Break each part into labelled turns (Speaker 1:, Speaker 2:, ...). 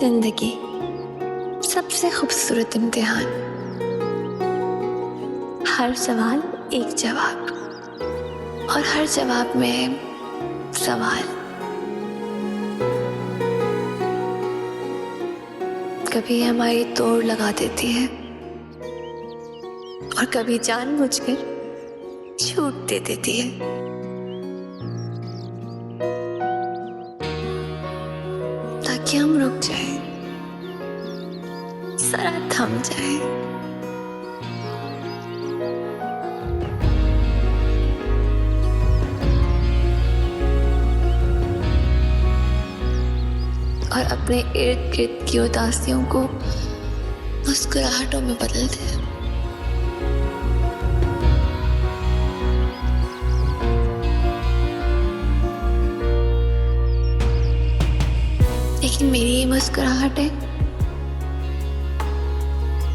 Speaker 1: जिंदगी सबसे खूबसूरत इम्तिहान, हर सवाल एक जवाब और हर जवाब में सवाल। कभी हमारी तोड़ लगा देती है और कभी जानबूझकर छूट दे देती है। ताकि हम रुक जाएं, जरा थम जाएं। और अपने इर्द गिर्द की उदासियों को मुस्कुराहटों में बदल दें। लेकिन मेरी ये मुस्कुराहटें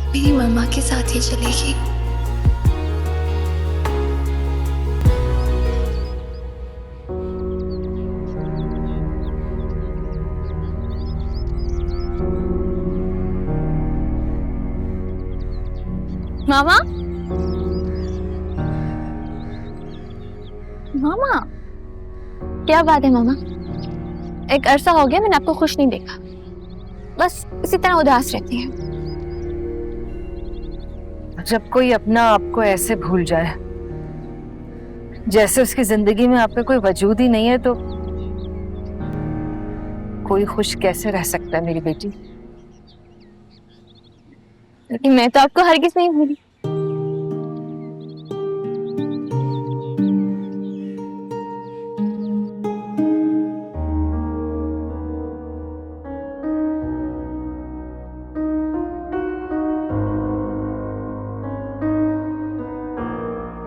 Speaker 1: मेरी मम्मा के साथ ही चलेगी।
Speaker 2: मामा, मामा, क्या बात है मामा? एक अरसा हो गया मैंने आपको खुश नहीं देखा, बस इसी तरह उदास रहती है।
Speaker 3: जब कोई अपना आपको ऐसे भूल जाए जैसे उसकी जिंदगी में आपका कोई वजूद ही नहीं है, तो कोई खुश कैसे रह सकता है मेरी बेटी?
Speaker 2: लेकिन मैं तो आपको हरगिज़ नहीं भूली।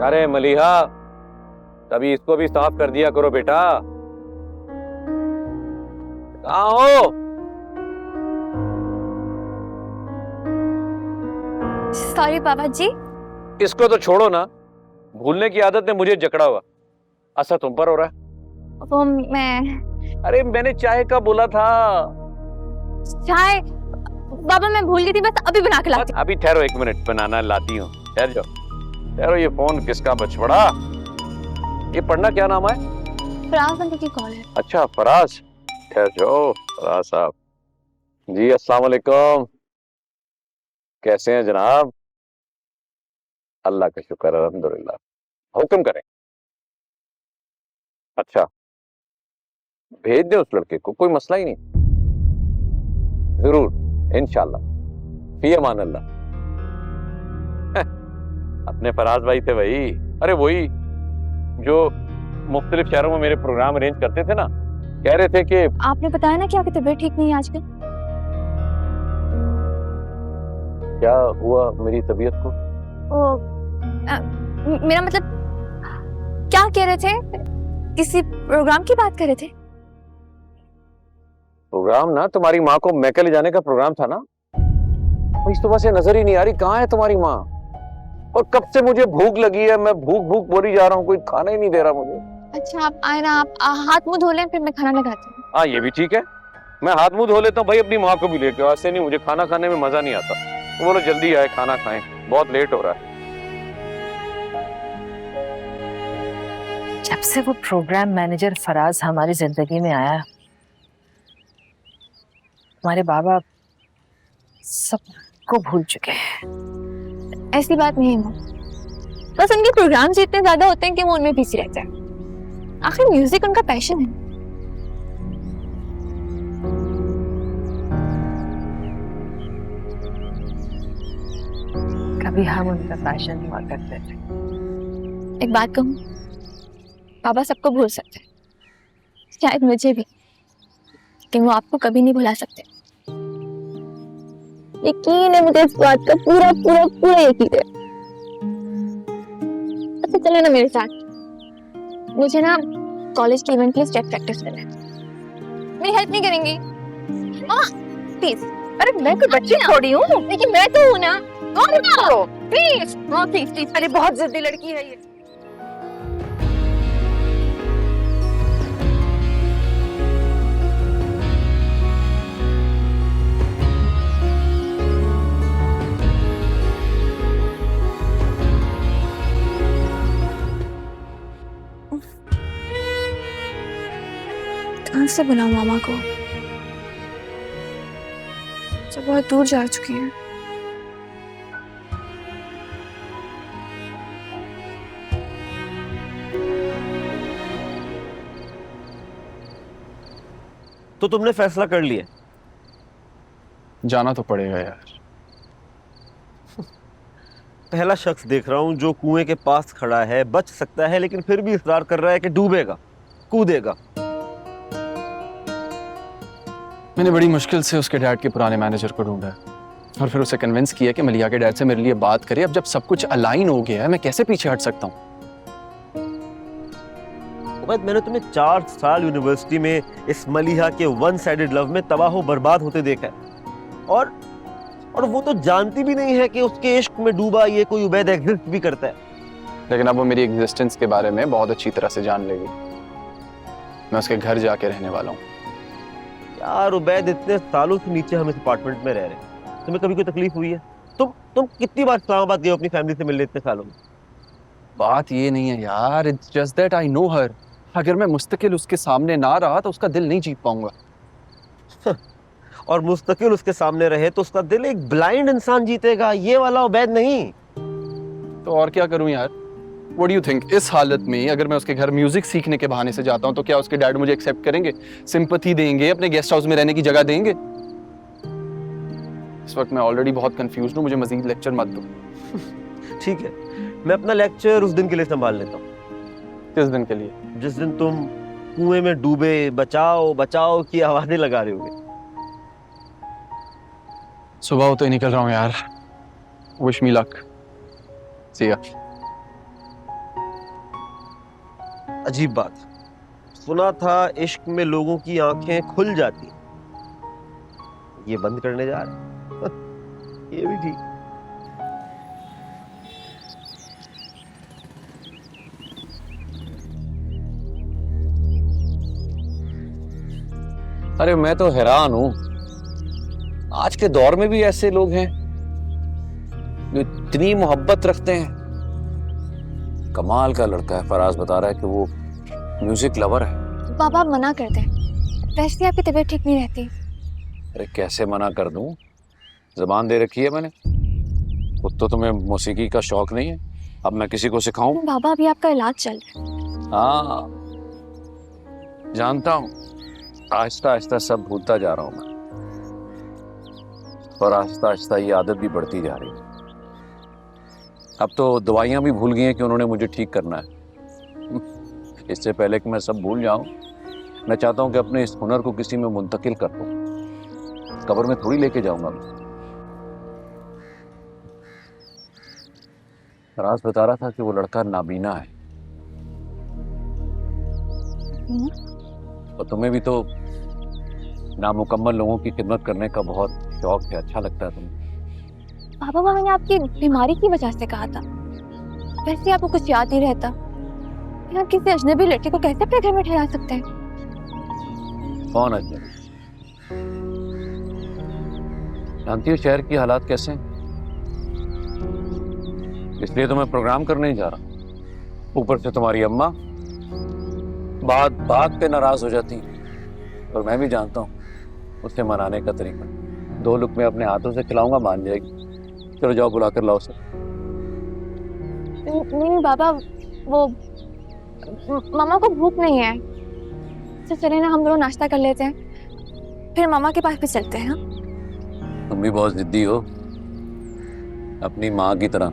Speaker 4: अरे मलिहा, तभी इसको भी साफ कर दिया करो बेटा। कहाँ हो?
Speaker 2: सॉरी पापा जी।
Speaker 4: इसको तो छोड़ो ना, भूलने की आदत ने मुझे जकड़ा हुआ। असर तुम पर हो रहा है।
Speaker 2: वो मैं
Speaker 4: अरे मैंने चाय का बोला था।
Speaker 2: चाय बाबा मैं भूल गई थी, बस अभी बना के लाती हूँ।
Speaker 4: अभी ठहरो, 1 मिनट बनाना लाती हूँ। ठहर जाओ, ठहरो। ये फोन किसका बछड़ा? ये पढ़ना क्या नाम है?
Speaker 2: फराज अंकल की कॉल है।
Speaker 4: अच्छा फराज, ठहर जाओ। फराज साहब जी, अस्सलाम वालेकुम। कैसे हैं जनाब? अल्लाह का शुक्र, अल्हम्दुलिल्लाह। हुक्म करें। अच्छा, भेज दें उस लड़के को, कोई मसला ही नहीं। जरूर, इंशाल्लाह। फी अमान अल्लाह। अपने फराज भाई थे वही। अरे वही जो मुख्तलिफ शहरों में मेरे प्रोग्राम अरेंज करते थे ना। कह रहे थे कि
Speaker 2: आपने बताया ना कि आपकी तबीयत ठीक नहीं है आजकल।
Speaker 4: क्या हुआ मेरी तबीयत को?
Speaker 2: मेरा मतलब, क्या कह रहे थे? किसी प्रोग्राम की बात कर रहे थे?
Speaker 4: प्रोग्राम ना, तुम्हारी माँ को मैके ले जाने का प्रोग्राम था ना। इस सुबह से नजर ही नहीं आ रही, कहाँ है तुम्हारी माँ? और कब से मुझे भूख लगी है, मैं भूख भूख बोली जा रहा हूँ, कोई खाना ही नहीं दे रहा मुझे।
Speaker 2: अच्छा आप आए ना, आप हाथ मुंह धो लें, फिर मैं खाना लगाती हूँ।
Speaker 4: हाँ ये भी ठीक है, मैं हाथ मुंह धो लेता हूँ भाई। अपनी माँ को भी लेके आओ, ऐसे नहीं, मुझे खाना खाने में मजा नहीं आता। तो बोलो जल्दी आए, खाना खाएं, बहुत लेट हो रहा है।
Speaker 3: जब से वो प्रोग्राम मैनेजर फराज हमारी जिंदगी में आया, हमारे बाबा सबको भूल चुके हैं।
Speaker 2: ऐसी बात नहीं है, बस उनके प्रोग्राम्स इतने ज्यादा होते हैं कि वो उनमें बिजी रहते हैं। आखिर म्यूजिक उनका पैशन है।
Speaker 3: कभी हम उनका पैशन हुआ करते थे।
Speaker 2: एक बात कहूँ, बाबा सबको भूल सकते हैं, शायद मुझे भी, लेकिन वो आपको कभी नहीं भुला सकते। यकीन है मुझे, इस बात का पूरा पूरा पूरा यकीन है। अच्छा चले ना मेरे साथ, मुझे ना कॉलेज के इवेंट के लिए स्टेप प्रैक्टिस करना है। मेरी हेल्प नहीं करेंगी? मामा प्लीज।
Speaker 3: अरे मैं कोई बच्ची थोड़ी हूँ।
Speaker 2: लेकिन मैं तो हूँ ना। Please please please.
Speaker 3: अरे बहुत जिद्दी लड़की है ये।
Speaker 2: कहाँ से बुलाऊं मामा को? जो बहुत दूर जा चुकी हैं।
Speaker 5: तो तुमने फैसला कर लिया?
Speaker 6: जाना तो पड़ेगा यार।
Speaker 5: पहला शख्स देख रहा हूं जो कुएं के पास खड़ा है, बच सकता है लेकिन फिर भी इसरार कर रहा है कि डूबेगा, कूदेगा।
Speaker 6: मैंने बड़ी मुश्किल से उसके डैड के पुराने मैनेजर को ढूंढा और फिर उसे कन्विंस किया कि मलिया के डैड से मेरे लिए बात करे। अब जब सब कुछ अलाइन हो गया है, मैं कैसे पीछे हट सकता हूँ?
Speaker 5: उबैद, मैंने तुम्हें 4 साल यूनिवर्सिटी में इस मलिहा के वन साइडेड लव में तबाह बर्बाद होते देखा है, और वो तो जानती भी नहीं है कि उसके इश्क में डूबा ये कोई उबैद एग्जिस्ट भी करता है।
Speaker 6: लेकिन अब वो मेरी एग्जिस्टेंस के बारे में बहुत अच्छी तरह से जान लेगी। मैं उसके घर जाके रहने वाला हूँ।
Speaker 5: यार उबैद, इतने सालों से नीचे हम इस अपार्टमेंट में रह रहे हैं, तुम्हें कभी कोई तकलीफ हुई है? तुम कितनी बार इस्लामाबाद गए अपनी फैमिली से मिलने इतने सालों में?
Speaker 6: बात ये नहीं है यार, it's just that I know her. अगर मैं मुस्तकिल उसके सामने ना रहा तो उसका दिल नहीं जीत पाऊंगा।
Speaker 5: और मुस्तकिल उसके सामने रहे तो उसका दिल एक ब्लाइंड इंसान जीतेगा, ये वाला उबैद नहीं।
Speaker 6: तो और क्या करूं यार? What do you think? इस हालत में अगर मैं उसके घर म्यूजिक सीखने के बहाने से जाता हूं तो क्या उसके डैड मुझे एक्सेप्ट करेंगे, सिंपैथी देंगे, अपने गेस्ट हाउस में रहने की जगह देंगे? इस वक्त मैं ऑलरेडी बहुत कंफ्यूज्ड हूं, मुझे मजीद लेक्चर मत दो।
Speaker 5: ठीक है, मैं अपना लेक्चर उस दिन के लिए संभाल लेता हूँ।
Speaker 6: किस दिन के लिए?
Speaker 5: जिस दिन तुम कुएं में डूबे बचाओ बचाओ की आवाजें लगा रहे होगे।
Speaker 6: सुबह होते ही निकल रहा हूँ यार। Wish me luck. सी या।
Speaker 5: अजीब बात, सुना था इश्क में लोगों की आंखें खुल जाती, ये बंद करने जा रहे। ये भी ठीक।
Speaker 4: अरे मैं तो हैरान हूं, आज के दौर में भी ऐसे लोग हैं जो इतनी मोहब्बत रखते हैं। कमाल का लड़का है। फराज बता रहा है कि वो म्यूजिक लवर है।
Speaker 2: पापा मना कर दें, वैसे आपकी तबीयत ठीक नहीं रहती।
Speaker 4: अरे कैसे मना कर दूं? जबान दे रखी है मैंने। खुद तो तुम्हें मौसीकी का शौक नहीं है, अब मैं किसी को सिखाऊं?
Speaker 2: बाबा अभी आपका इलाज चल रहा है।
Speaker 4: हाँ जानता हूँ, आहिस्ता आहिस्ता सब भूलता जा रहा हूँ मैं, और आहिस्ता आहिस्ता ये आदत भी बढ़ती जा रही है। अब तो दवाइयाँ भी भूल गई हैं कि उन्होंने मुझे ठीक करना है। इससे पहले कि मैं सब भूल जाऊं, मैं चाहता हूं कि अपने इस हुनर को किसी में मुंतकिल कर दूं। कब्र में थोड़ी लेके जाऊंगा। राज बता रहा था कि वो लड़का नाबीना है। और तुम्हें भी तो नामुकम्मल लोगों की खिदमत करने का बहुत शौक है, अच्छा लगता है तुम्हें।
Speaker 2: पापा मैंने आपकी बीमारी की वजह से कहा था, वैसे आपको कुछ याद नहीं रहता। आप किसी अजनबी लड़के को कैसे अपने घर में ठहरा सकते हैं?
Speaker 4: कौन अजनबी? जानती हो शहर की हालात कैसे हैं, इसलिए तो मैं प्रोग्राम करने ही जा रहा। ऊपर से तुम्हारी अम्मा बात पे नाराज हो जाती है, और मैं भी जानता हूँ उससे मनाने का तरीका। 2 लुक़मे अपने हाथों से खिलाऊंगा, मान जाएगी। चलो जाओ, बुला कर लाओ सर।
Speaker 2: नहीं बाबा, वो मामा को भूख नहीं है। तो चलिए ना, हम दोनों नाश्ता कर लेते हैं, फिर मामा के पास भी चलते हैं।
Speaker 4: तुम भी बहुत जिद्दी हो, अपनी माँ की तरह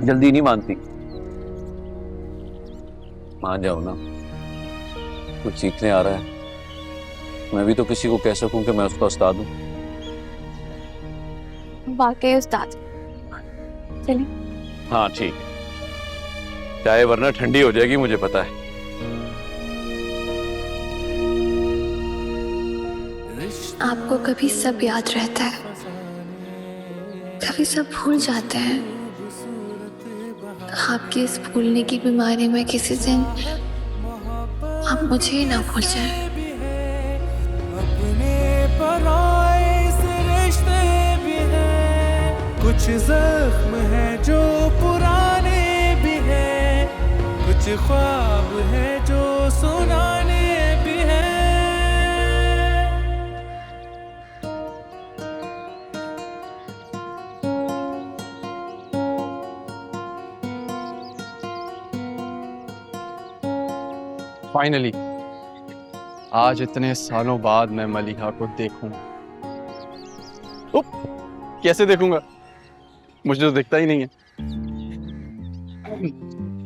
Speaker 4: जल्दी नहीं मानती। मान जाओ ना, कुछ सीखने आ रहा है। मैं भी तो किसी को कह सकूं कि मैं उसका उस्ताद हूँ।
Speaker 2: वाकई उस्ताद। चलिए।
Speaker 4: हाँ ठीक है, चाहे वरना ठंडी हो जाएगी, मुझे पता है।
Speaker 1: आपको कभी सब याद रहता है, कभी सब भूल जाते हैं। आपकी इस भूलने की बीमारी में किसी दिन आप मुझे ही ना भूल जाए।
Speaker 7: अपने पराए इस रिश्ते भी हैं, कुछ जख्म है जो पुराने भी हैं, कुछ ख्वाब है जो सुनाने भी
Speaker 6: फाइनली आज इतने सालों बाद मैं मलिहा को देखूं। उप, कैसे देखूंगा? मुझे तो दिखता ही नहीं है।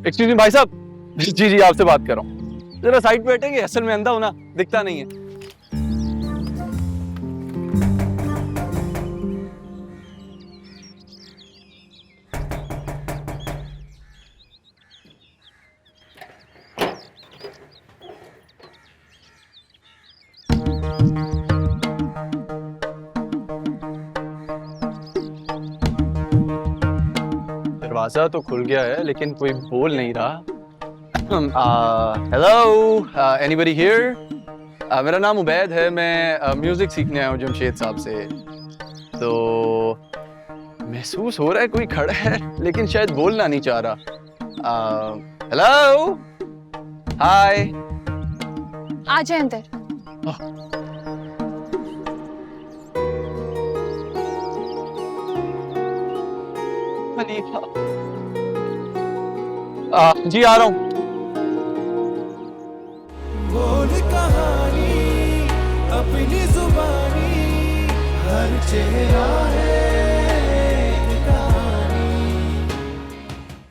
Speaker 6: एक्सक्यूज मी भाई साहब। जी जी आपसे बात कर रहा हूँ। जरा साइड पे बैठेंगे, असल में अंधा होना दिखता नहीं है। दरवाजा तो खुल गया है लेकिन कोई बोल नहीं रहा। Hello, anybody here? मेरा नाम उबैद है, मैं म्यूजिक सीखने आया हूँ जमशेद साहब से। तो महसूस हो रहा है कोई खड़ा है लेकिन शायद बोलना नहीं चाह रहा। हेलो, हाय।
Speaker 2: आ जाए अंदर। जी आ रहा हूँ।
Speaker 7: बोल कहानी अपनी जुबानी, हर चेहरा है